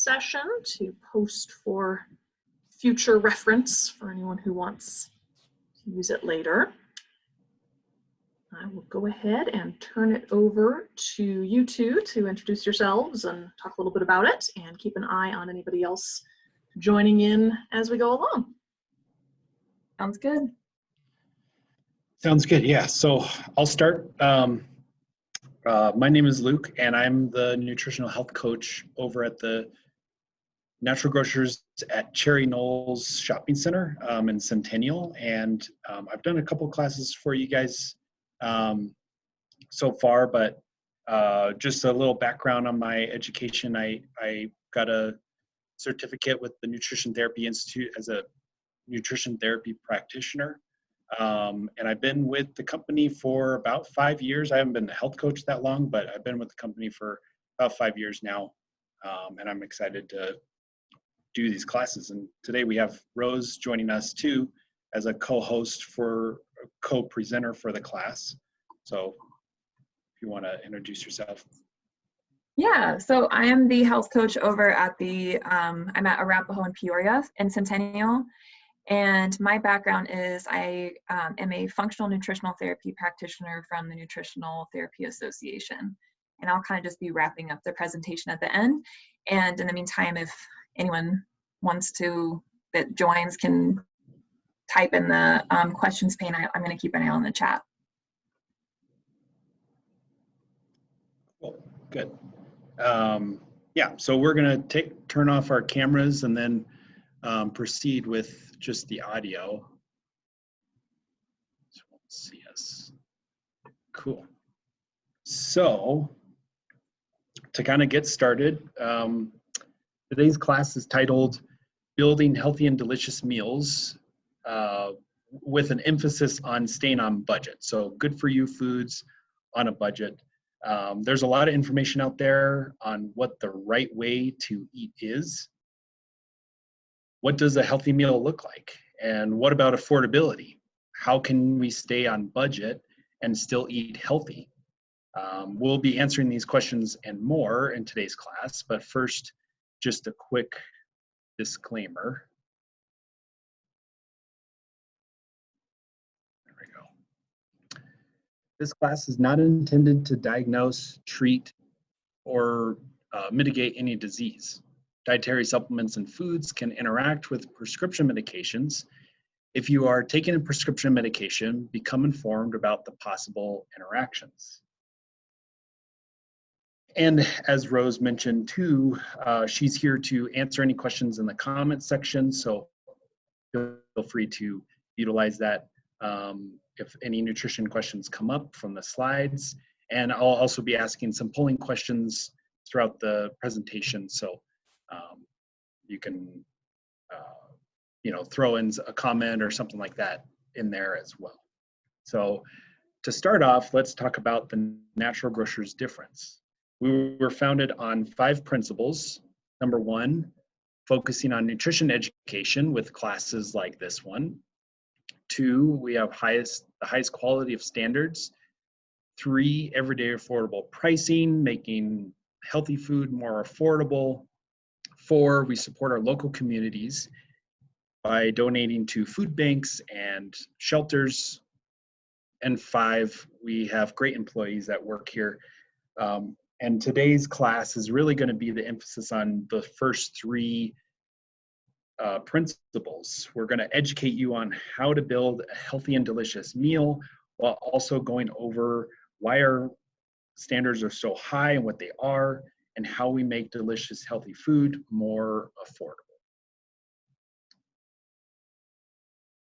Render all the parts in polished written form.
session to post for future reference for anyone who wants to use it later. I will go ahead and turn it over to you two to introduce yourselves and talk a little bit about it, and keep an eye on anybody else joining in as we go along. Sounds good. Sounds good, yeah. So I'll start. My name is Luke, and I'm the nutritional health coach over at the Natural Grocers at Cherry Knolls Shopping Center in Centennial. And I've done a couple classes for you guys so far, but just a little background on my education. I got a certificate with the Nutrition Therapy Institute as a nutrition therapy practitioner. And I've been with the company for about 5 years. I haven't been a health coach that long, but I've been with the company for about 5 years now. And I'm excited to do these classes. And today we have Rose joining us too as a co-host for co-presenter for the class. So if you want to introduce yourself. Yeah, so I am the health coach over at I'm at Arapahoe in Peoria in Centennial. And my background is I am a functional nutritional therapy practitioner from the Nutritional Therapy Association. And I'll kind of just be wrapping up the presentation at the end. And in the meantime, if anyone wants to, that joins, can type in the questions pane. I'm going to keep an eye on the chat. Cool, good. Yeah, so we're going to turn off our cameras and then proceed with just the audio. So we'll see us. Cool. So to kind of get started, today's class is titled Building Healthy and Delicious Meals with an emphasis on staying on budget. So good for you foods on a budget. There's a lot of information out there on what the right way to eat is. What does a healthy meal look like? And what about affordability? How can we stay on budget and still eat healthy? We'll be answering these questions and more in today's class, but first, just a quick disclaimer. There we go. This class is not intended to diagnose, treat, or mitigate any disease. Dietary supplements and foods can interact with prescription medications. If you are taking a prescription medication, become informed about the possible interactions. And as Rose mentioned too, she's here to answer any questions in the comment section, so feel free to utilize that if any nutrition questions come up from the slides. And I'll also be asking some polling questions throughout the presentation, so you can throw in a comment or something like that in there as well. So to start off, let's talk about the Natural Grocers difference. We were founded on 5 principles. Number 1, focusing on nutrition education with classes like this one. 2, we have the highest quality of standards. 3, everyday affordable pricing, making healthy food more affordable. 4, we support our local communities by donating to food banks and shelters. And 5, we have great employees that work here. And today's class is really going to be the emphasis on the first 3 principles. We're going to educate you on how to build a healthy and delicious meal, while also going over why our standards are so high and what they are, and how we make delicious, healthy food more affordable.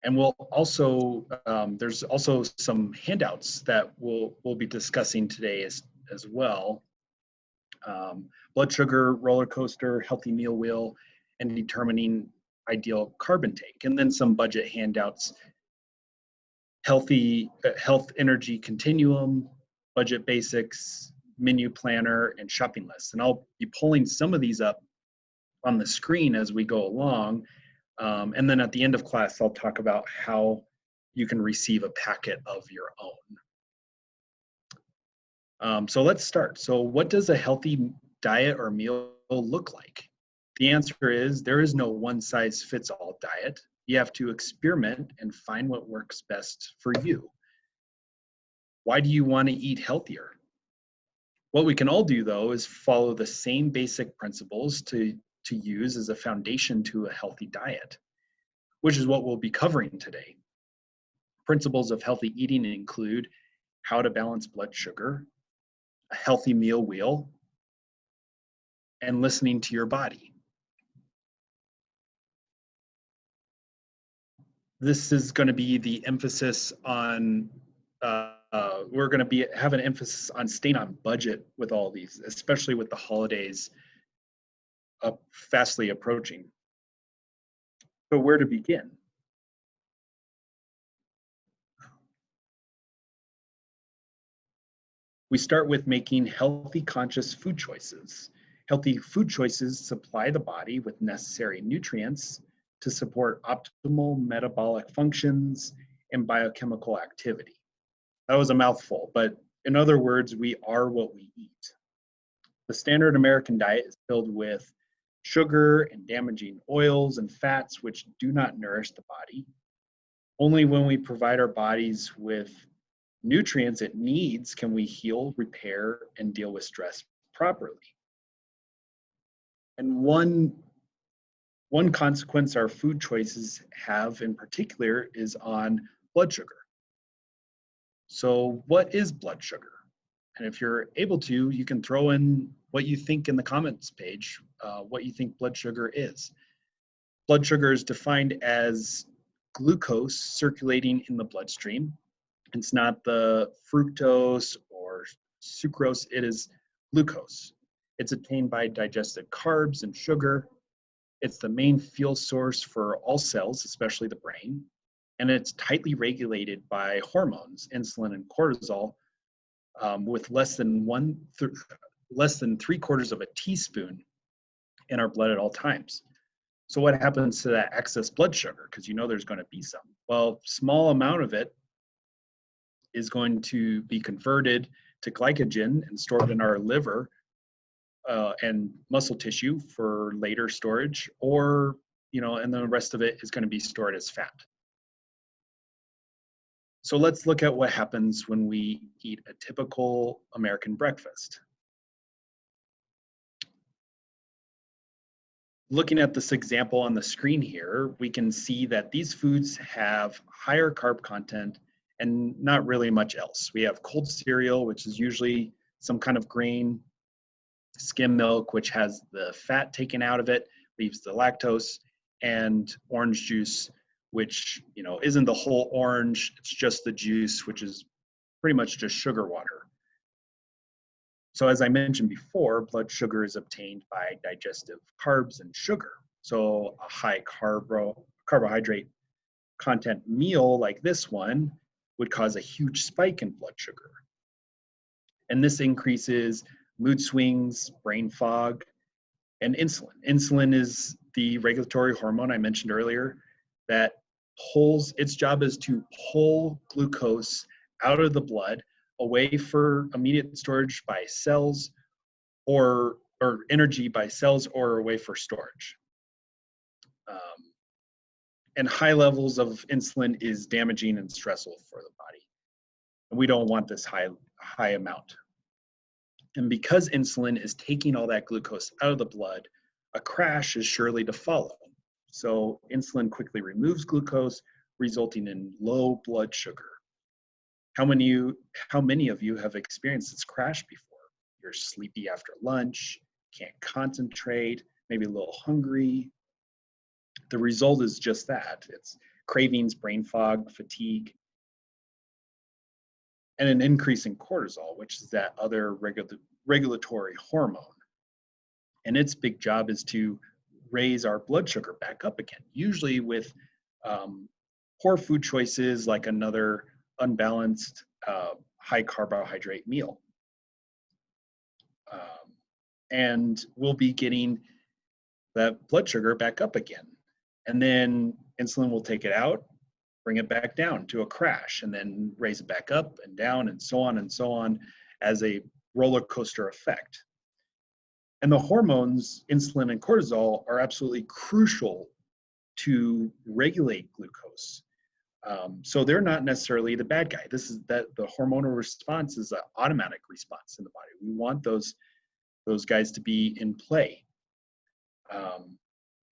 And we'll also, there's also some handouts that we'll be discussing today as well. Blood sugar roller coaster, healthy meal wheel, and determining ideal carb intake. And then some budget handouts, health energy continuum, budget basics, menu planner, and shopping lists. And I'll be pulling some of these up on the screen as we go along. And then at the end of class, I'll talk about how you can receive a packet of your own. So let's start. So what does a healthy diet or meal look like? The answer is there is no one-size-fits-all diet. You have to experiment and find what works best for you. Why do you want to eat healthier? What we can all do, though, is follow the same basic principles to use as a foundation to a healthy diet, which is what we'll be covering today. Principles of healthy eating include how to balance blood sugar, a healthy meal wheel, and listening to your body. This is going to be the emphasis on, we're going to have an emphasis on staying on budget with all these, especially with the holidays fastly approaching. So where to begin? We start with making healthy, conscious food choices. Healthy food choices supply the body with necessary nutrients to support optimal metabolic functions and biochemical activity. That was a mouthful, but in other words, we are what we eat. The standard American diet is filled with sugar and damaging oils and fats which do not nourish the body. Only when we provide our bodies with nutrients it needs can we heal, repair, and deal with stress properly. And one consequence our food choices have in particular is on blood sugar. So what is blood sugar? And if you're able to, you can throw in what you think in the comments page, what you think blood sugar is. Blood sugar is defined as glucose circulating in the bloodstream. It's not the fructose or sucrose, it is glucose. It's obtained by digested carbs and sugar. It's the main fuel source for all cells, especially the brain. And it's tightly regulated by hormones, insulin and cortisol, with less than 3/4 of a teaspoon in our blood at all times. So what happens to that excess blood sugar? Because you know there's going to be some. Well, small amount of it is going to be converted to glycogen and stored in our liver and muscle tissue for later storage, or, and the rest of it is going to be stored as fat. So let's look at what happens when we eat a typical American breakfast. Looking at this example on the screen here, we can see that these foods have higher carb content and not really much else. We have cold cereal, which is usually some kind of grain, skim milk, which has the fat taken out of it, leaves the lactose, and orange juice, which isn't the whole orange, it's just the juice, which is pretty much just sugar water. So as I mentioned before, blood sugar is obtained by digestive carbs and sugar. So a high carbohydrate content meal like this one would cause a huge spike in blood sugar. And this increases mood swings, brain fog, and insulin. Insulin is the regulatory hormone I mentioned earlier that its job is to pull glucose out of the blood away for immediate storage by cells or energy by cells or away for storage. And high levels of insulin is damaging and stressful for the body. And we don't want this high amount. And because insulin is taking all that glucose out of the blood, a crash is surely to follow. So insulin quickly removes glucose, resulting in low blood sugar. How many of you have experienced this crash before? You're sleepy after lunch, can't concentrate, maybe a little hungry. The result is just that. It's cravings, brain fog, fatigue, and an increase in cortisol, which is that other regulatory hormone. And its big job is to raise our blood sugar back up again, usually with poor food choices like another unbalanced high carbohydrate meal. And we'll be getting that blood sugar back up again. And then insulin will take it out, bring it back down to a crash, and then raise it back up and down and so on as a roller coaster effect. And the hormones, insulin and cortisol, are absolutely crucial to regulate glucose. So they're not necessarily the bad guy. This is that the hormonal response is an automatic response in the body. We want those guys to be in play,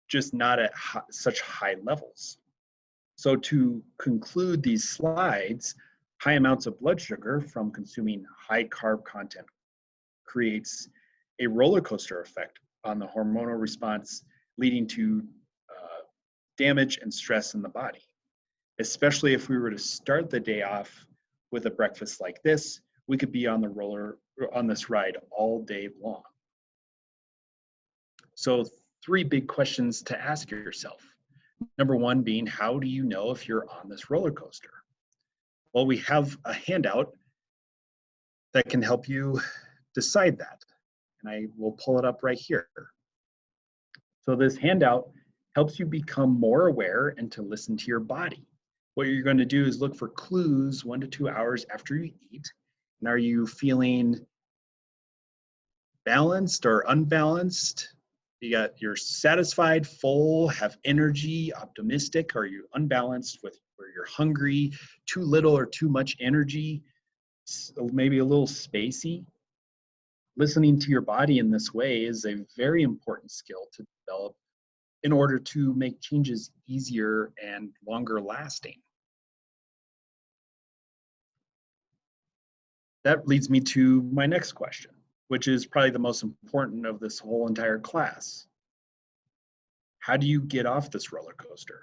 just not at such high levels. So to conclude these slides, high amounts of blood sugar from consuming high carb content creates a roller coaster effect on the hormonal response, leading to damage and stress in the body. Especially if we were to start the day off with a breakfast like this, we could be on this ride all day long. So 3 big questions to ask yourself. Number 1 being, how do you know if you're on this roller coaster? Well, we have a handout that can help you decide that. And I will pull it up right here. So this handout helps you become more aware and to listen to your body. What you're going to do is look for clues 1 to 2 hours after you eat. And are you feeling balanced or unbalanced? You're satisfied, full, have energy, optimistic? Are you unbalanced where you're hungry, too little or too much energy, maybe a little spacey? Listening to your body in this way is a very important skill to develop in order to make changes easier and longer lasting. That leads me to my next question, which is probably the most important of this whole entire class. How do you get off this roller coaster?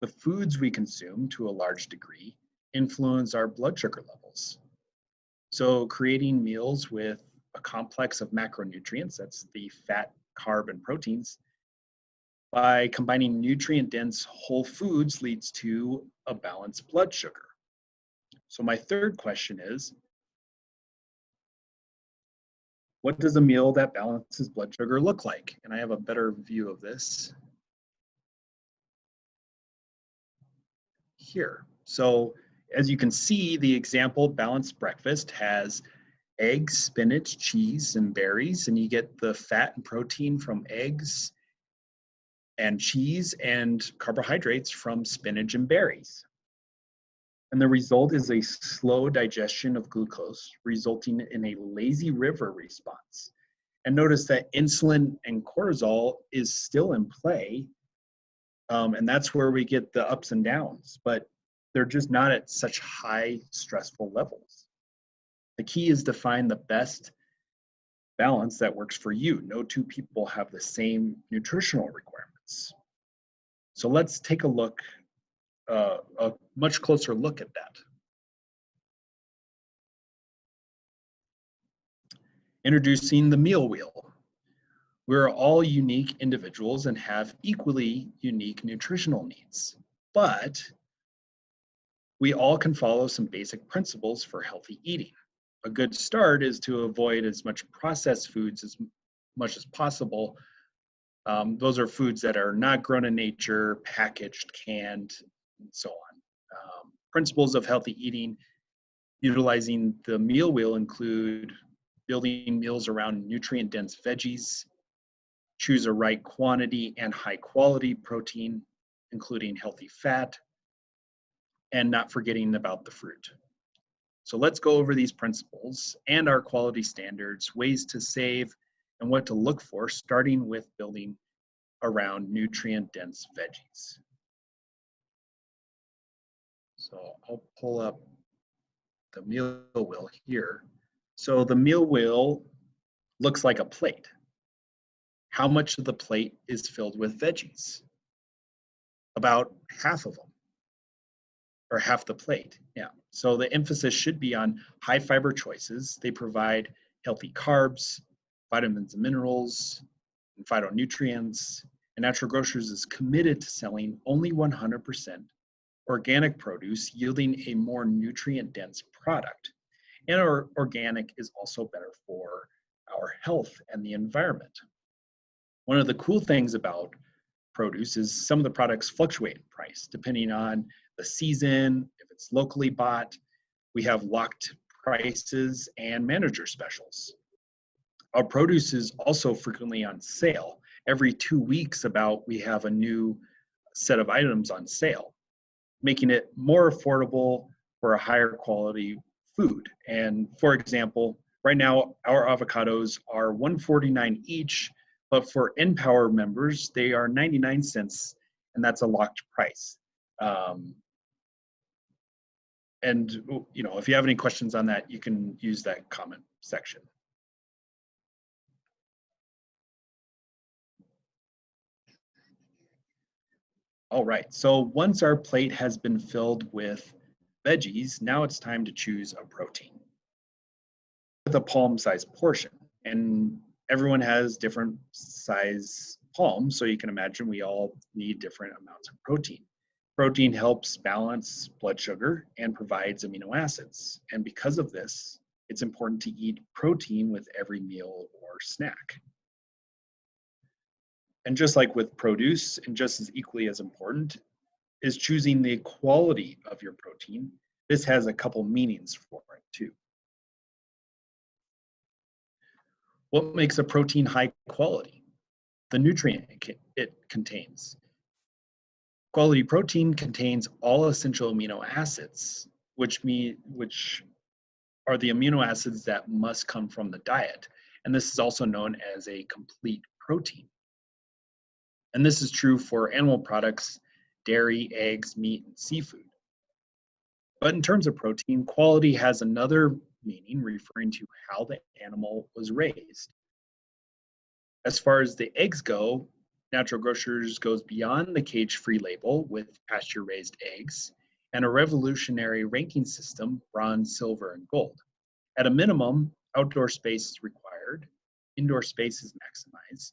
The foods we consume to a large degree influence our blood sugar levels. So creating meals with a complex of macronutrients, that's the fat, carb, and proteins, by combining nutrient-dense whole foods leads to a balanced blood sugar. So my third question is, what does a meal that balances blood sugar look like? And I have a better view of this here. So as you can see, the example balanced breakfast has eggs, spinach, cheese, and berries, and you get the fat and protein from eggs and cheese and carbohydrates from spinach and berries. And the result is a slow digestion of glucose, resulting in a lazy river response. And notice that insulin and cortisol is still in play, and that's where we get the ups and downs, but they're just not at such high stressful levels. The key is to find the best balance that works for you. No 2 people have the same nutritional requirements. So let's take a look, a much closer look at that. Introducing the meal wheel. We're all unique individuals and have equally unique nutritional needs, but we all can follow some basic principles for healthy eating. A good start is to avoid as much processed foods as much as possible. Those are foods that are not grown in nature, packaged, canned, and so on. Principles of healthy eating utilizing the meal wheel include building meals around nutrient-dense veggies, choose a right quantity and high quality protein, including healthy fat, and not forgetting about the fruit. So let's go over these principles and our quality standards, ways to save, and what to look for, starting with building around nutrient-dense veggies. So I'll pull up the meal wheel here. So the meal wheel looks like a plate. How much of the plate is filled with veggies? About half of them, or half the plate, yeah. So the emphasis should be on high fiber choices. They provide healthy carbs, vitamins and minerals, and phytonutrients. And Natural Grocers is committed to selling only 100% organic produce, yielding a more nutrient-dense product. And our organic is also better for our health and the environment. One of the cool things about produce is some of the products fluctuate in price depending on the season, if it's locally bought. We have locked prices and manager specials. Our produce is also frequently on sale. Every 2 weeks we have a new set of items on sale, making it more affordable for a higher quality food. And for example, right now our avocados are $1.49 each, but for NPower members, they are 99 cents, and that's a locked price. And if you have any questions on that, you can use that comment section. All right, so once our plate has been filled with veggies, now it's time to choose a protein with a palm-sized portion. And everyone has different size palms, so you can imagine we all need different amounts of protein. Protein helps balance blood sugar and provides amino acids. And because of this, it's important to eat protein with every meal or snack. And just like with produce, and just as equally as important, is choosing the quality of your protein. This has a couple meanings for it too. What makes a protein high quality? The nutrient it contains. Quality protein contains all essential amino acids, which are the amino acids that must come from the diet. And this is also known as a complete protein. And this is true for animal products, dairy, eggs, meat, and seafood. But in terms of protein, quality has another meaning referring to how the animal was raised. As far as the eggs go, Natural Grocers goes beyond the cage-free label with pasture-raised eggs and a revolutionary ranking system, bronze, silver, and gold. At a minimum, outdoor space is required, indoor space is maximized,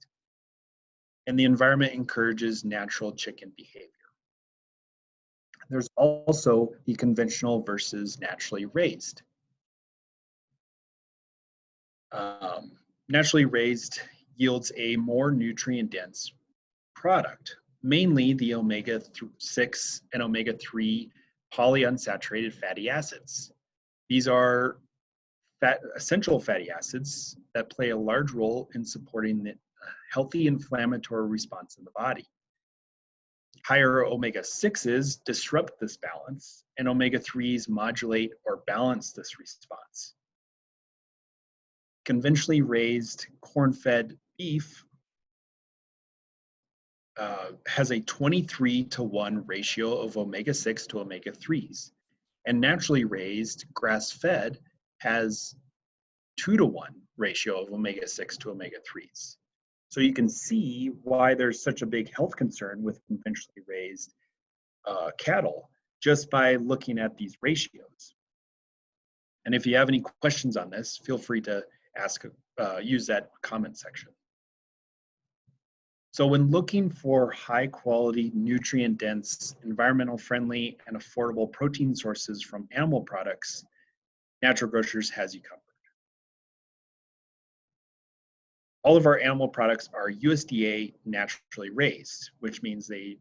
and the environment encourages natural chicken behavior. There's also the conventional versus naturally raised. Naturally raised yields a more nutrient-dense product, mainly the omega-6 and omega-3 polyunsaturated fatty acids. These are essential fatty acids that play a large role in supporting the healthy inflammatory response in the body. Higher omega-6s disrupt this balance, and omega-3s modulate or balance this response. Conventionally raised corn-fed beef has a 23-to-1 ratio of omega-6 to omega-3s, and naturally raised grass-fed has 2-to-1 ratio of omega-6 to omega-3s. So you can see why there's such a big health concern with conventionally raised cattle just by looking at these ratios. And if you have any questions on this, feel free to use that comment section. So when looking for high quality, nutrient dense, environmental friendly, and affordable protein sources from animal products, Natural Grocers has you covered. All of our animal products are USDA naturally raised, which means they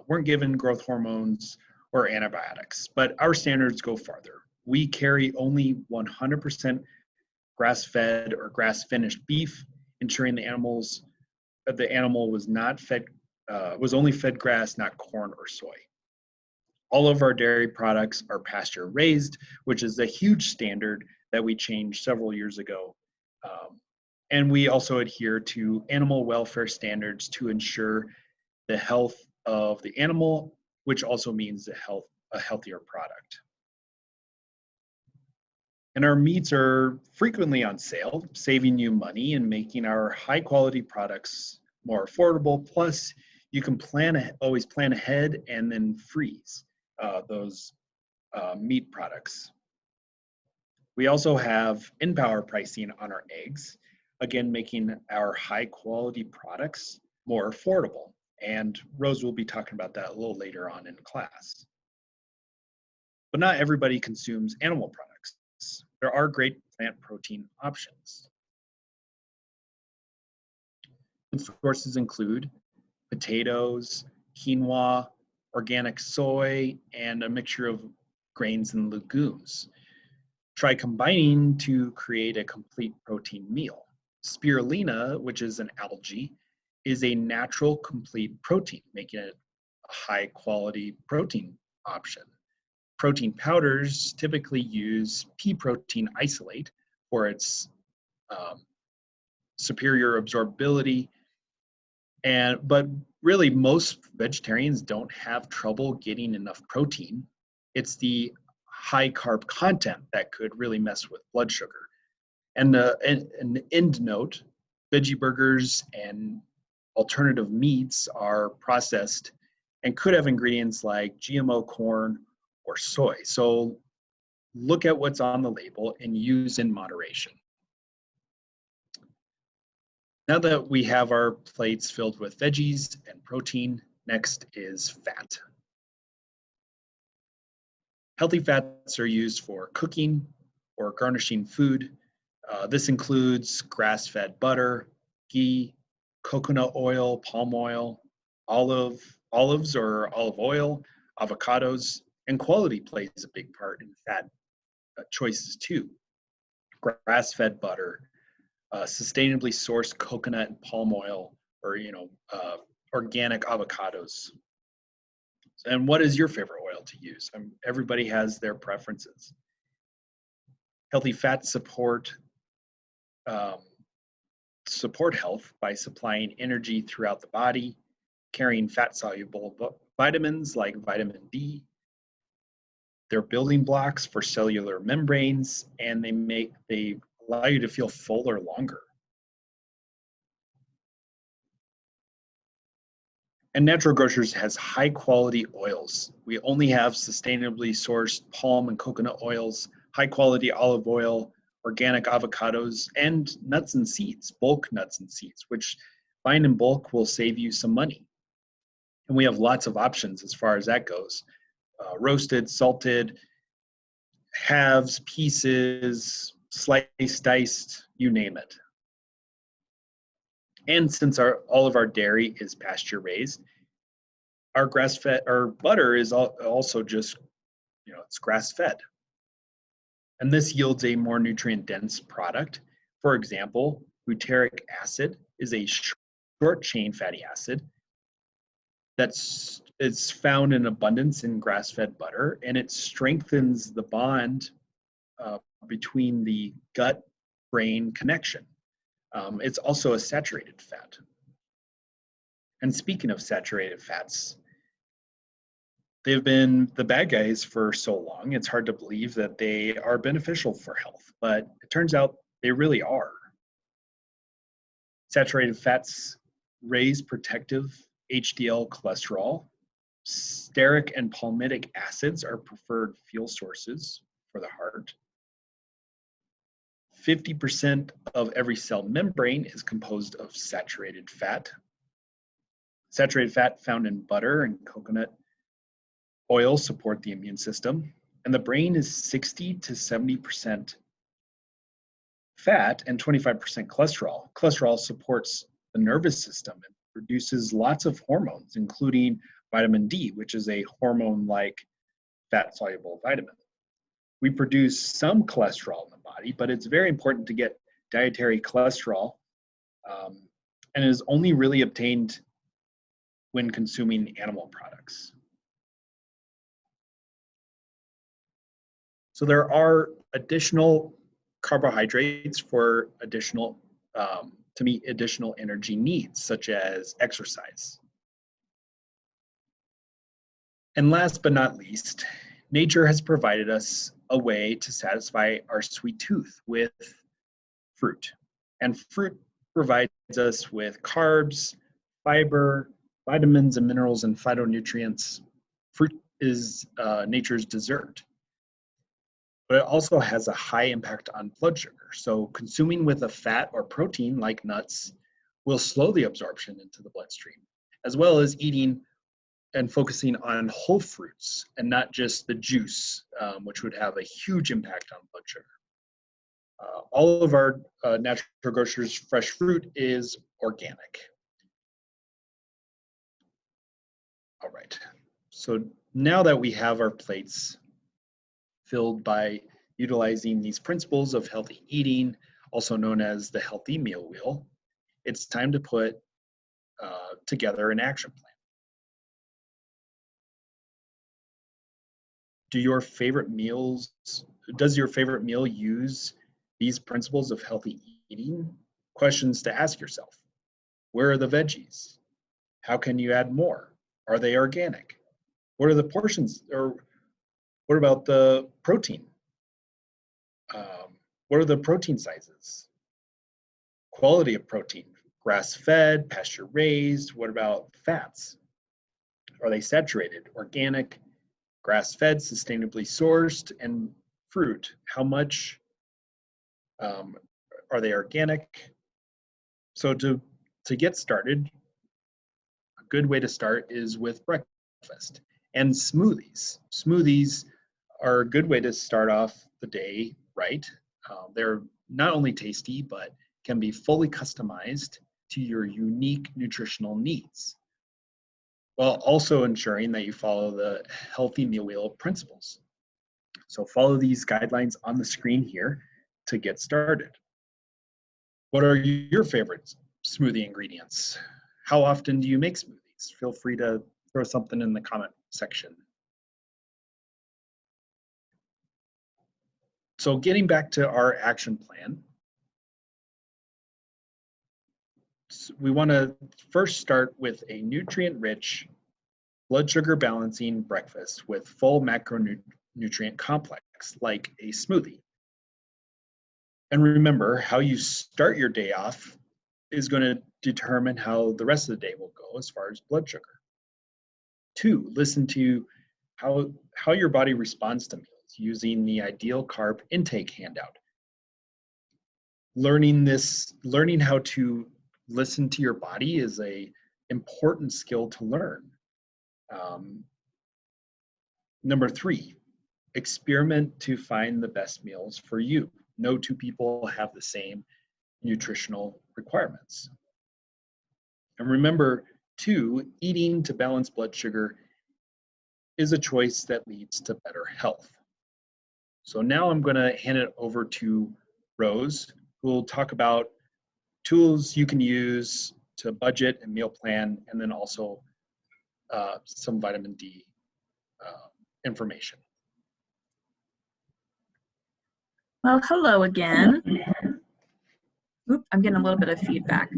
weren't given growth hormones or antibiotics, but our standards go farther. We carry only 100% grass-fed or grass-finished beef, ensuring the animal was not fed, was only fed grass, not corn or soy. All of our dairy products are pasture raised, which is a huge standard that we changed several years ago. And we also adhere to animal welfare standards to ensure the health of the animal, which also means a healthier product. And our meats are frequently on sale, saving you money and making our high quality products more affordable. Plus, you can always plan ahead and then freeze those meat products. We also have NPower pricing on our eggs, again, making our high quality products more affordable. And Rose will be talking about that a little later on in class. But not everybody consumes animal products. There are great plant protein options. Food sources include potatoes, quinoa, organic soy, and a mixture of grains and legumes. Try combining to create a complete protein meal. Spirulina, which is an algae, is a natural complete protein, making it a high quality protein option. Protein powders typically use pea protein isolate for its superior absorbability, but really most vegetarians don't have trouble getting enough protein. It's the high carb content that could really mess with blood sugar. And an end note, veggie burgers and alternative meats are processed and could have ingredients like GMO corn or soy. So look at what's on the label and use in moderation. Now that we have our plates filled with veggies and protein, next is fat. Healthy fats are used for cooking or garnishing food. This includes grass-fed butter, ghee, coconut oil, palm oil, olives or olive oil, avocados, and quality plays a big part in fat choices too. Grass-fed butter, sustainably sourced coconut and palm oil, or organic avocados. And what is your favorite oil to use? Everybody has their preferences. Healthy fats support health by supplying energy throughout the body, carrying fat-soluble vitamins like vitamin D. They're building blocks for cellular membranes, and they allow you to feel fuller longer. And Natural Grocers has high quality oils. We only have sustainably sourced palm and coconut oils, high quality olive oil, organic avocados, and nuts and seeds, bulk nuts and seeds, which buying in bulk will save you some money. And we have lots of options as far as that goes. Roasted, salted, halves, pieces, sliced, diced, you name it. And since all of our dairy is pasture raised, our grass-fed, our butter is also just, it's grass-fed. And this yields a more nutrient-dense product. For example, butyric acid is a short-chain fatty acid it's found in abundance in grass-fed butter, and it strengthens the bond between the gut-brain connection. It's also a saturated fat. And speaking of saturated fats, they've been the bad guys for so long, it's hard to believe that they are beneficial for health, but it turns out they really are. Saturated fats raise protective HDL cholesterol. Stearic and palmitic acids are preferred fuel sources for the heart. 50% of every cell membrane is composed of saturated fat. Saturated fat found in butter and coconut oil support the immune system, and the brain is 60 to 70% fat and 25% cholesterol. Cholesterol supports the nervous system and produces lots of hormones, including vitamin D, which is a hormone-like fat-soluble vitamin. We produce some cholesterol in the body, but it's very important to get dietary cholesterol, and it is only really obtained when consuming animal products. So there are additional carbohydrates for to meet additional energy needs, such as exercise. And last but not least, nature has provided us a way to satisfy our sweet tooth with fruit. And fruit provides us with carbs, fiber, vitamins and minerals and phytonutrients. Fruit is nature's dessert. But it also has a high impact on blood sugar. So consuming with a fat or protein like nuts will slow the absorption into the bloodstream, as well as eating and focusing on whole fruits and not just the juice, which would have a huge impact on blood sugar. All of our Natural Grocers fresh fruit is organic. All right, so now that we have our plates filled by utilizing these principles of healthy eating, also known as the healthy meal wheel, it's time to put together an action plan. Does your favorite meal use these principles of healthy eating? Questions to ask yourself. Where are the veggies? How can you add more? Are they organic? What are the portions, or what about the protein? What are the protein sizes? Quality of protein, grass-fed, pasture-raised. What about fats? Are they saturated, organic, grass-fed, sustainably sourced? And fruit, how much? Are they organic? So to get started, a good way to start is with breakfast and smoothies. Smoothies are a good way to start off the day right. They're not only tasty, but can be fully customized to your unique nutritional needs, while also ensuring that you follow the healthy meal wheel principles. So follow these guidelines on the screen here to get started. What are your favorite smoothie ingredients? How often do you make smoothies? Feel free to throw something in the comment section. So getting back to our action plan, we want to first start with a nutrient-rich, blood sugar balancing breakfast with full macronutrient complex, like a smoothie. And remember, how you start your day off is going to determine how the rest of the day will go as far as blood sugar. 2, listen to how your body responds to meals using the ideal carb intake handout. Learning how to listen to your body is a important skill to learn. Number 3, experiment to find the best meals for you. No two people have the same nutritional requirements. And remember, 2, eating to balance blood sugar is a choice that leads to better health. So now I'm going to hand it over to Rose, who will talk about tools you can use to budget and meal plan, and then also some vitamin D information. Well, hello again. Oop, I'm getting a little bit of feedback.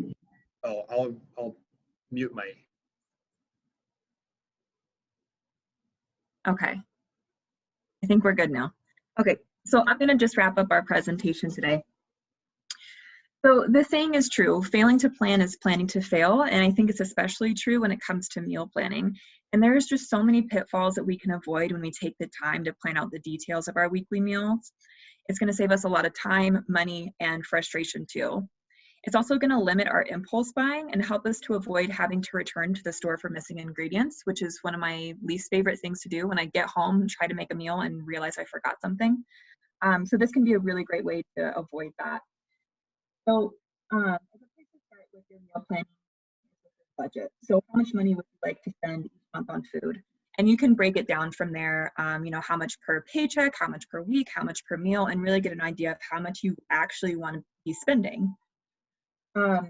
Oh, I'll mute my. Okay. I think we're good now. Okay, so I'm going to just wrap up our presentation today. So the saying is true, failing to plan is planning to fail, and I think it's especially true when it comes to meal planning. And there's just so many pitfalls that we can avoid when we take the time to plan out the details of our weekly meals. It's going to save us a lot of time, money, and frustration too. It's also going to limit our impulse buying and help us to avoid having to return to the store for missing ingredients, which is one of my least favorite things to do when I get home and try to make a meal and realize I forgot something. So this can be a really great way to avoid that. So as a place to start with your meal planning budget. So how much money would you like to spend each month on food? And you can break it down from there, how much per paycheck, how much per week, how much per meal, and really get an idea of how much you actually want to be spending. And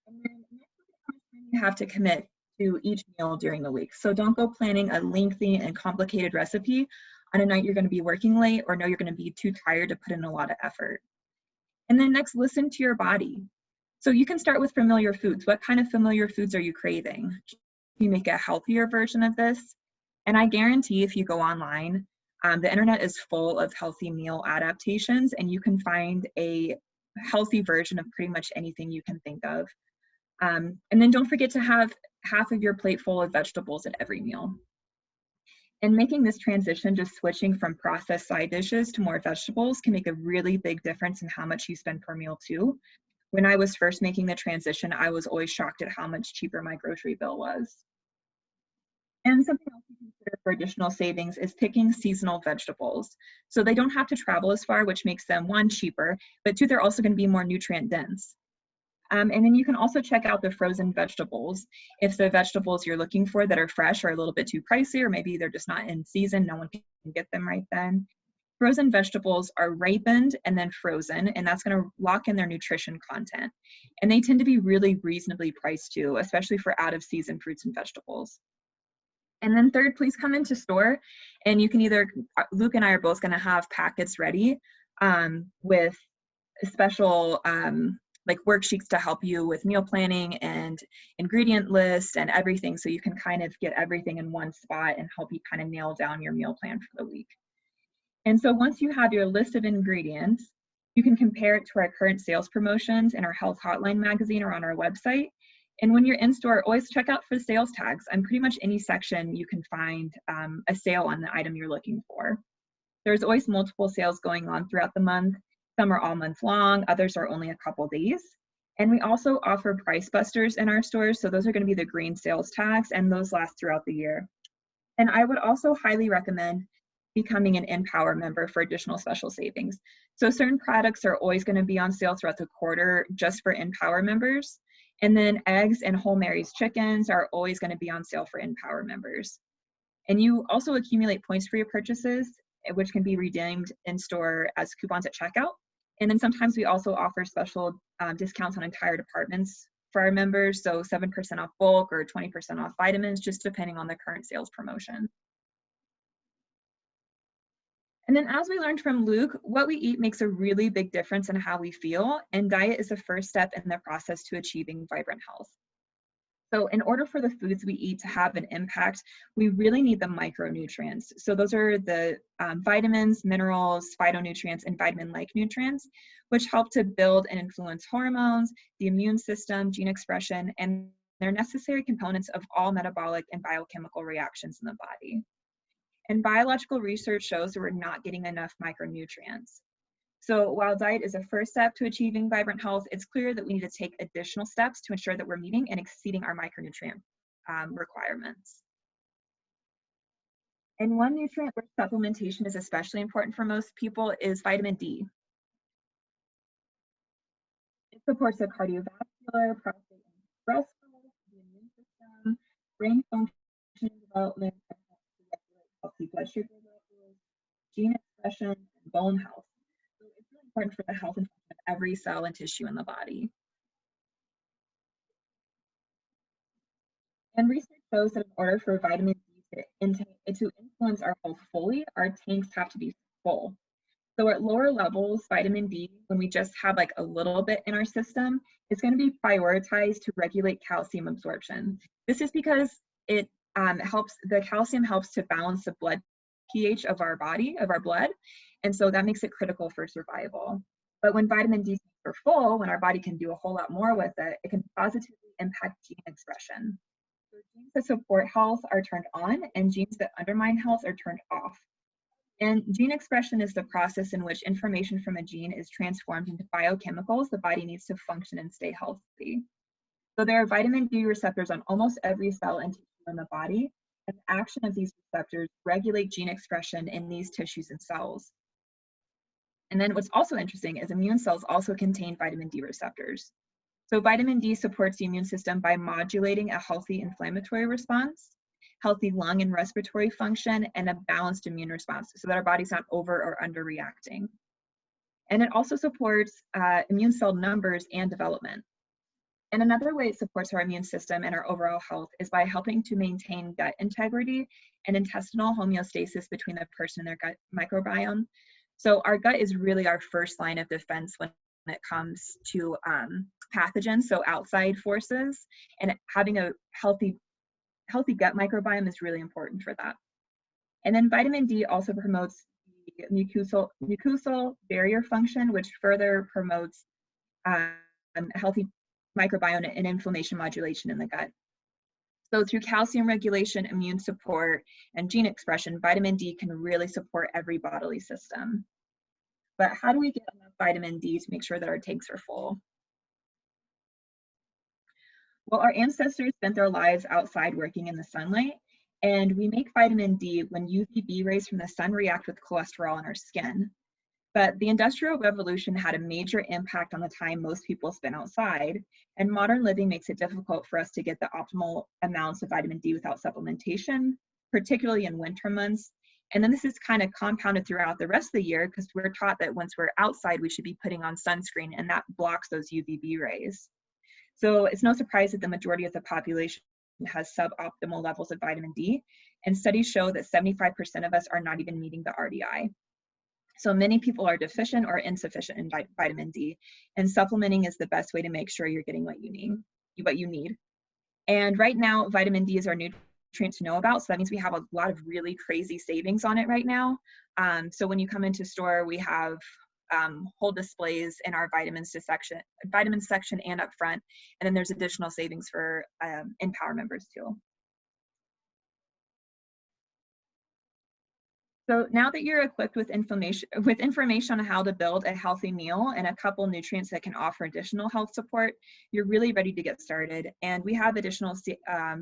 then next, how much time you have to commit to each meal during the week. So don't go planning a lengthy and complicated recipe on a night you're going to be working late or know you're going to be too tired to put in a lot of effort. And then next, listen to your body. So you can start with familiar foods. What kind of familiar foods are you craving? You make a healthier version of this. And I guarantee if you go online, the internet is full of healthy meal adaptations, and you can find a healthy version of pretty much anything you can think of. And then don't forget to have half of your plate full of vegetables at every meal. And making this transition, just switching from processed side dishes to more vegetables, can make a really big difference in how much you spend per meal too. When I was first making the transition, I was always shocked at how much cheaper my grocery bill was. And something else you consider for additional savings is picking seasonal vegetables. So they don't have to travel as far, which makes them, 1, cheaper, but 2, they're also going to be more nutrient dense. And then you can also check out the frozen vegetables. If the vegetables you're looking for that are fresh are a little bit too pricey, or maybe they're just not in season, no one can get them right then. Frozen vegetables are ripened and then frozen, and that's going to lock in their nutrition content. And they tend to be really reasonably priced too, especially for out of season fruits and vegetables. And then third, please come into store, and you can either, Luke and I are both going to have packets ready with special like worksheets to help you with meal planning and ingredient lists and everything, so you can kind of get everything in one spot and help you kind of nail down your meal plan for the week. And so once you have your list of ingredients, you can compare it to our current sales promotions in our Health Hotline magazine or on our website. And when you're in store, always check out for sales tags. On pretty much any section, you can find a sale on the item you're looking for. There's always multiple sales going on throughout the month. Some are all month long, others are only a couple days. And we also offer price busters in our stores. So those are going to be the green sales tags, and those last throughout the year. And I would also highly recommend becoming an Empower member for additional special savings. So certain products are always going to be on sale throughout the quarter just for Empower members. And then eggs and Whole Mary's chickens are always going to be on sale for Empower members. And you also accumulate points for your purchases, which can be redeemed in store as coupons at checkout. And then sometimes we also offer special discounts on entire departments for our members. So 7% off bulk or 20% off vitamins, just depending on the current sales promotion. And then as we learned from Luke, what we eat makes a really big difference in how we feel, and diet is the first step in the process to achieving vibrant health. So in order for the foods we eat to have an impact, we really need the micronutrients. So those are the vitamins, minerals, phytonutrients, and vitamin-like nutrients, which help to build and influence hormones, the immune system, gene expression, and they're necessary components of all metabolic and biochemical reactions in the body. And biological research shows that we're not getting enough micronutrients. So while diet is a first step to achieving vibrant health, it's clear that we need to take additional steps to ensure that we're meeting and exceeding our micronutrient requirements. And one nutrient where supplementation is especially important for most people is vitamin D. It supports the cardiovascular, prostate and breast health, the immune system, brain function development, healthy blood sugar levels, gene expression, and bone health. So it's really important for the health and function of every cell and tissue in the body. And research shows that in order for vitamin D to influence our health fully, our tanks have to be full. So at lower levels, vitamin D, when we just have like a little bit in our system, is going to be prioritized to regulate calcium absorption. This is because it the calcium helps to balance the blood pH of our body, of our blood, and so that makes it critical for survival. But when vitamin D are full, when our body can do a whole lot more with it, it can positively impact gene expression. So genes that support health are turned on, and genes that undermine health are turned off. And gene expression is the process in which information from a gene is transformed into biochemicals the body needs to function and stay healthy. So there are vitamin D receptors on almost every cell and tissue in the body, and the action of these receptors regulate gene expression in these tissues and cells. And then what's also interesting is immune cells also contain vitamin D receptors. So vitamin D supports the immune system by modulating a healthy inflammatory response, healthy lung and respiratory function, and a balanced immune response so that our body's not over or under reacting. And it also supports immune cell numbers and development. And another way it supports our immune system and our overall health is by helping to maintain gut integrity and intestinal homeostasis between the person and their gut microbiome. So our gut is really our first line of defense when it comes to pathogens, so outside forces, and having a healthy gut microbiome is really important for that. And then vitamin D also promotes the mucosal barrier function, which further promotes a healthy microbiome and inflammation modulation in the gut. So through calcium regulation, immune support, and gene expression, vitamin D can really support every bodily system. But how do we get enough vitamin D to make sure that our tanks are full? Well, our ancestors spent their lives outside working in the sunlight, and we make vitamin D when UVB rays from the sun react with cholesterol in our skin. But the Industrial Revolution had a major impact on the time most people spent outside, and modern living makes it difficult for us to get the optimal amounts of vitamin D without supplementation, particularly in winter months. And then this is kind of compounded throughout the rest of the year because we're taught that once we're outside, we should be putting on sunscreen, and that blocks those UVB rays. So it's no surprise that the majority of the population has suboptimal levels of vitamin D, and studies show that 75% of us are not even meeting the RDI. So many people are deficient or insufficient in vitamin D, and supplementing is the best way to make sure you're getting what you need. And right now, vitamin D is our nutrient to know about, so that means we have a lot of really crazy savings on it right now. So when you come into store, we have whole displays in our vitamins section and up front, and then there's additional savings for Empower members too. So now that you're equipped with information on how to build a healthy meal and a couple nutrients that can offer additional health support, you're really ready to get started. And we have additional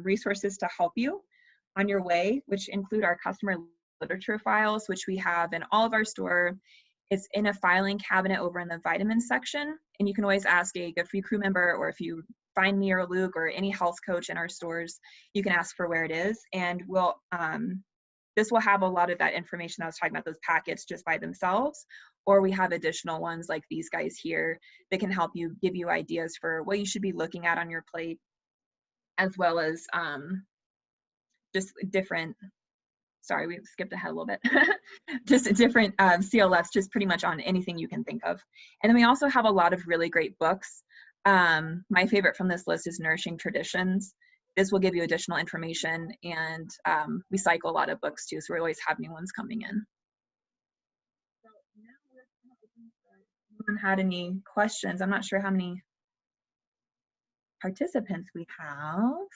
resources to help you on your way, which include our customer literature files, which we have in all of our store. It's in a filing cabinet over in the vitamins section. And you can always ask a Good4U crew member, or if you find me or Luke or any health coach in our stores, you can ask for where it is. And we'll, this will have a lot of that information I was talking about, those packets just by themselves, or we have additional ones like these guys here that can help you, give you ideas for what you should be looking at on your plate, as well as just different, sorry, we skipped ahead a little bit, just different CLFs, just pretty much on anything you can think of. And then we also have a lot of really great books. My favorite from this list is Nourishing Traditions. This will give you additional information, and we cycle a lot of books too, so we always have new ones coming in. So now we're going to open if anyone had any questions. I'm not sure how many participants we have.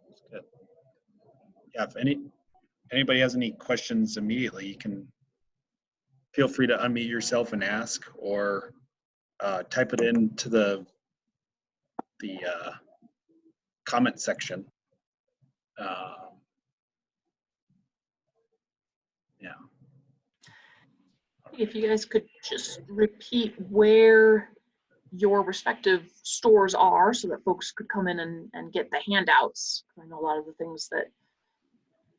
That's good. Yeah, if anybody has any questions immediately, you can feel free to unmute yourself and ask, or type it into the comment section. Yeah. If you guys could just repeat where your respective stores are so that folks could come in and get the handouts. I know a lot of the things that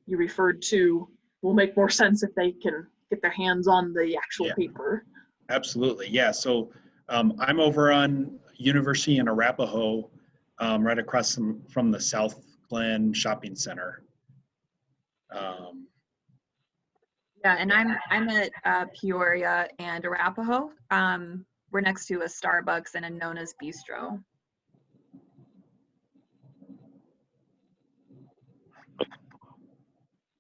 you referred to will make more sense if they can get their hands on the actual paper. Absolutely, yeah. So I'm over on University in Arapahoe, right across from the South Glen Shopping Center. Yeah, and I'm at Peoria and Arapahoe. We're next to a Starbucks and a Nona's Bistro.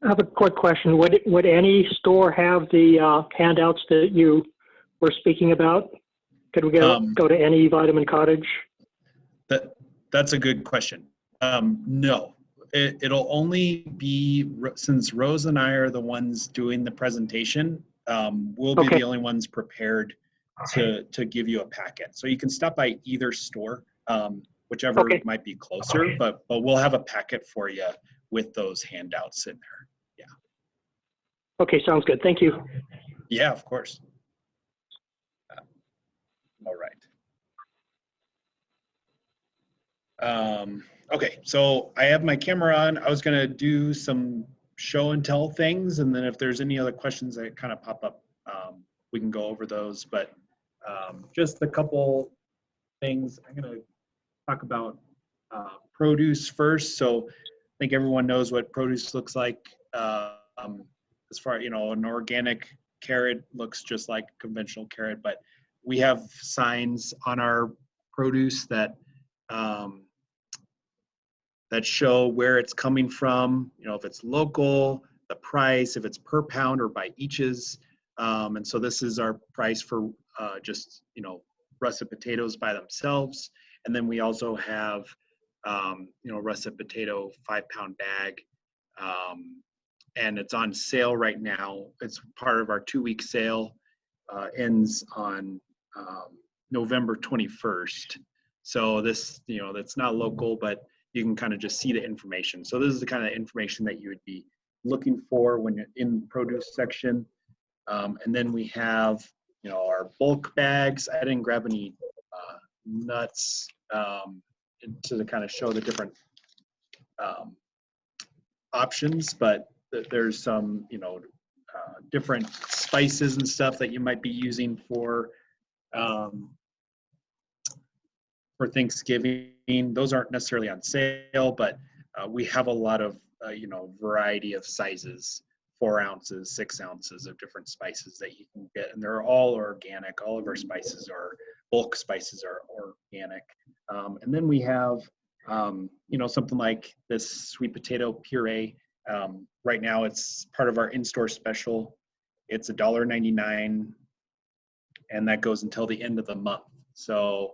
I have a quick question. Would any store have the handouts that you were speaking about? Could we go to any Vitamin Cottage? That's a good question. No, it'll only be, since Rose and I are the ones doing the presentation, we'll be the only ones prepared to give you a packet. So you can stop by either store, whichever might be closer, but we'll have a packet for you with those handouts in there. Yeah. Okay, sounds good. Thank you. Yeah, of course. All right. Okay, so I have my camera on. I was gonna do some show and tell things, and then if there's any other questions that kind of pop up, we can go over those. But just a couple things. I'm gonna talk about produce first. So I think everyone knows what produce looks like. As far, you know, an organic carrot looks just like conventional carrot, but we have signs on our produce that that show where it's coming from, you know, if it's local, the price, if it's per pound or by eaches. And so this is our price for just, you know, russet potatoes by themselves. And then we also have, you know, russet potato 5-pound bag. And it's on sale right now. It's part of our 2-week sale, ends on November 21st. So this, you know, that's not local, but you can kind of just see the information. So this is the kind of information that you would be looking for when you're in the produce section. And then we have, you know, our bulk bags. I didn't grab any nuts to kind of show the different options, but there's some, different spices and stuff that you might be using for Thanksgiving. Those aren't necessarily on sale, but we have a lot of, variety of sizes, 4 ounces, 6 ounces of different spices that you can get. And they're all organic. All of our spices are, bulk spices are organic. And then we have, something like this sweet potato puree. Right now it's part of our in-store special. It's $1.99, and that goes until the end of the month. So,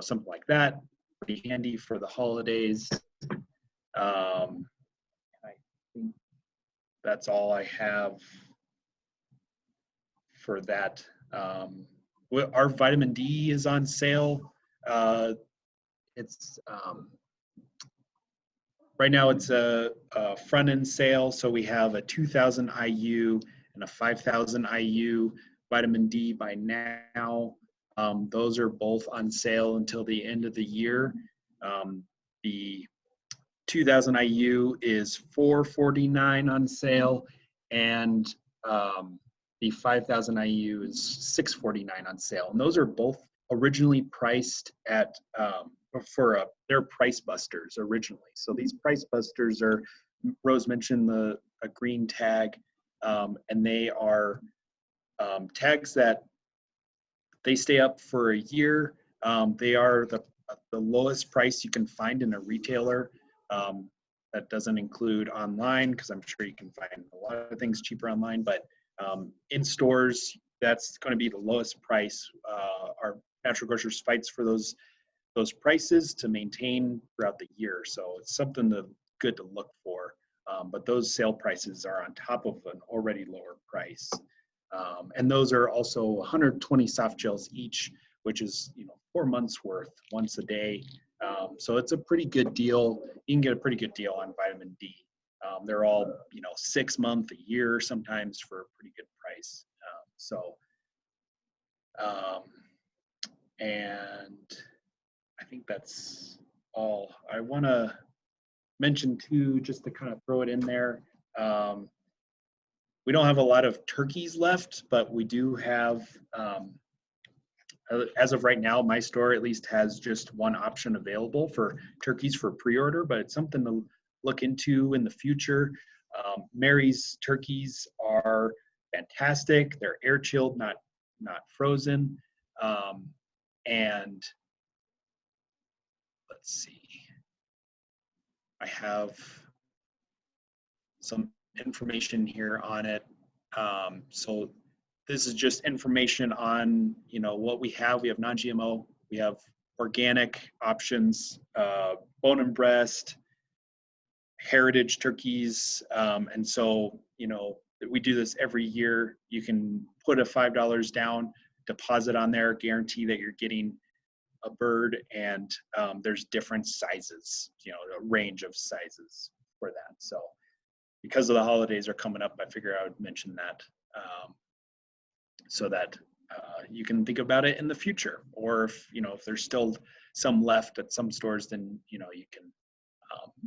something like that, pretty handy for the holidays. I think that's all I have for that. Our vitamin D is on sale. It's right now it's a front end sale. So we have a 2,000 IU and a 5,000 IU vitamin D by now. Those are both on sale until the end of the year. The 2,000 IU is $4.49 on sale, and the 5,000 IU is $6.49 on sale. And those are both originally priced at they're price busters originally. So these price busters are, Rose mentioned a green tag, and they are tags that they stay up for a year. They are the lowest price you can find in a retailer. That doesn't include online, because I'm sure you can find a lot of things cheaper online, but in stores, that's going to be the lowest price. Our Natural Grocers fights for those prices to maintain throughout the year. So it's something good to look for. But those sale prices are on top of an already lower price. And those are also 120 soft gels each, which is 4 months worth, once a day. So it's a pretty good deal. You can get a pretty good deal on vitamin D. They're all 6 month, a year sometimes for a pretty good price. And I think that's all. I want to mention too, just to kind of throw it in there. We don't have a lot of turkeys left, but we do have, as of right now, my store at least has just one option available for turkeys for pre-order, but it's something to look into in the future. Mary's turkeys are fantastic. They're air chilled, not frozen. And let's see, I have some information here on it. So this is just information on, what we have. We have non-GMO, we have organic options, bone and breast, heritage turkeys. And so, we do this every year. You can put a $5 down deposit on there, guarantee that you're getting a bird, and there's different sizes, a range of sizes for that. So because of the holidays are coming up, I figure I would mention that so that you can think about it in the future. Or if there's still some left at some stores, then you can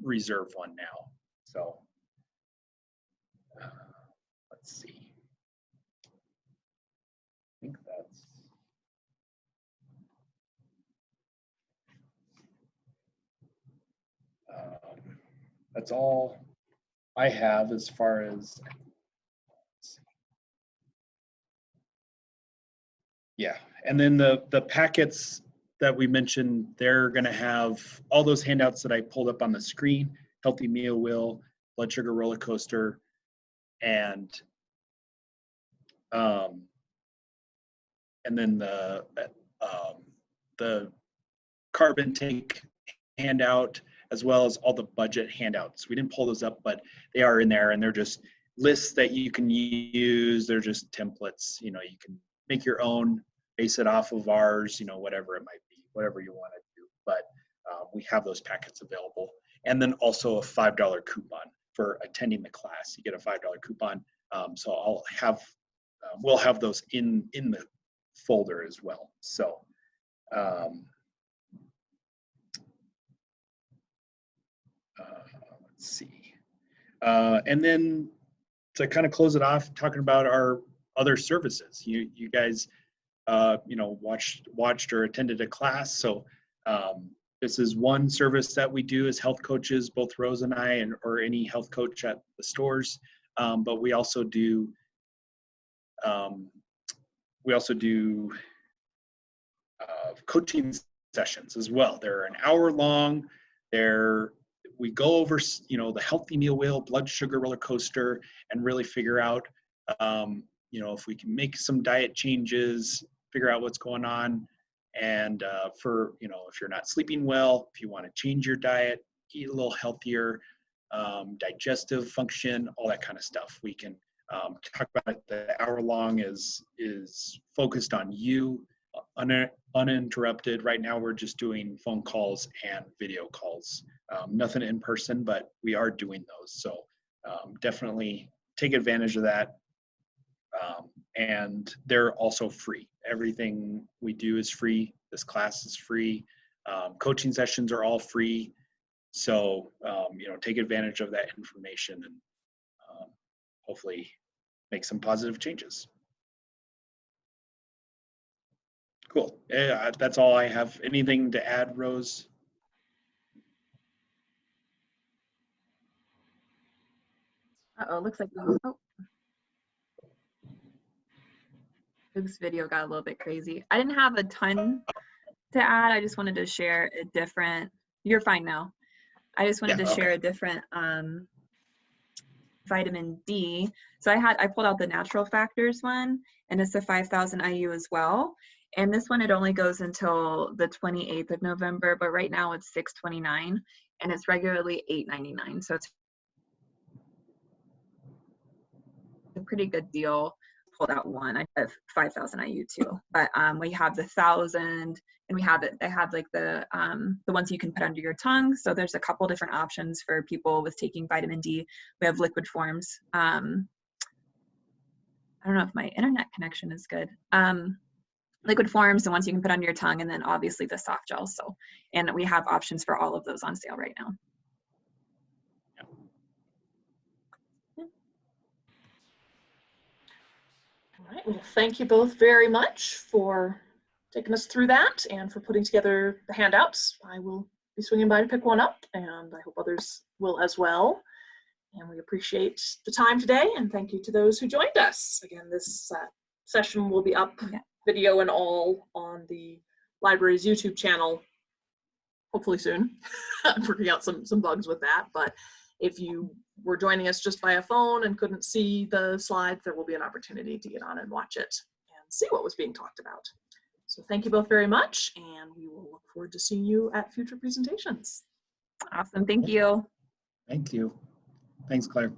reserve one now. So let's see. I think that's all I have as far as, yeah. And then the packets that we mentioned, they're going to have all those handouts that I pulled up on the screen: healthy meal wheel, blood sugar roller coaster, and then the carb intake handout, as well as all the budget handouts. We didn't pull those up, but they are in there, and they're just lists that you can use. They're just templates. You can make your own, base it off of ours, whatever it might be, whatever you want to do. But we have those packets available. And then also a $5 coupon for attending the class. You get a $5 coupon. So we'll have those in the folder as well. So let's see. And then to kind of close it off, talking about our other services. You guys, watched or attended a class. So this is one service that we do as health coaches, both Rose and I, or any health coach at the stores. But we also do coaching sessions as well. They're an hour long. We go over, the healthy meal wheel, blood sugar roller coaster, and really figure out, if we can make some diet changes, figure out what's going on. And if you're not sleeping well, if you want to change your diet, eat a little healthier, digestive function, all that kind of stuff, we can talk about it. The hour long is focused on you, uninterrupted. Right now we're just doing phone calls and video calls, nothing in person, but we are doing those. So definitely take advantage of that. And they're also free. Everything we do is free. This class is free. Coaching sessions are all free. So, take advantage of that information and hopefully make some positive changes. Cool. That's all I have. Anything to add, Rose? Uh-oh, looks like Luke's video got a little bit crazy. I didn't have a ton to add. I just wanted to share a different, you're fine now. I just wanted to share a different vitamin D. So I pulled out the natural factors one, and it's a 5,000 IU as well. And this one, it only goes until the 28th of November, but right now it's $6.29 and it's regularly $8.99. So it's a pretty good deal. Pulled out one. I have 5,000 IU too, but we have the 1,000, and they have like the ones you can put under your tongue. So there's a couple different options for people with taking vitamin D. We have liquid forms. I don't know if my internet connection is good. Liquid forms, the ones you can put under your tongue, and then obviously the soft gels. So, and we have options for all of those on sale right now. All right, well, thank you both very much for taking us through that and for putting together the handouts. I will be swinging by to pick one up, and I hope others will as well. And we appreciate the time today, and thank you to those who joined us. Again, this session will be up, video and all, on the library's YouTube channel, hopefully soon. I'm working out some bugs with that, but if you were joining us just via phone and couldn't see the slides, there will be an opportunity to get on and watch it and see what was being talked about. So thank you both very much, and we will look forward to seeing you at future presentations. Awesome, thank you. Thank you. Thanks, Claire.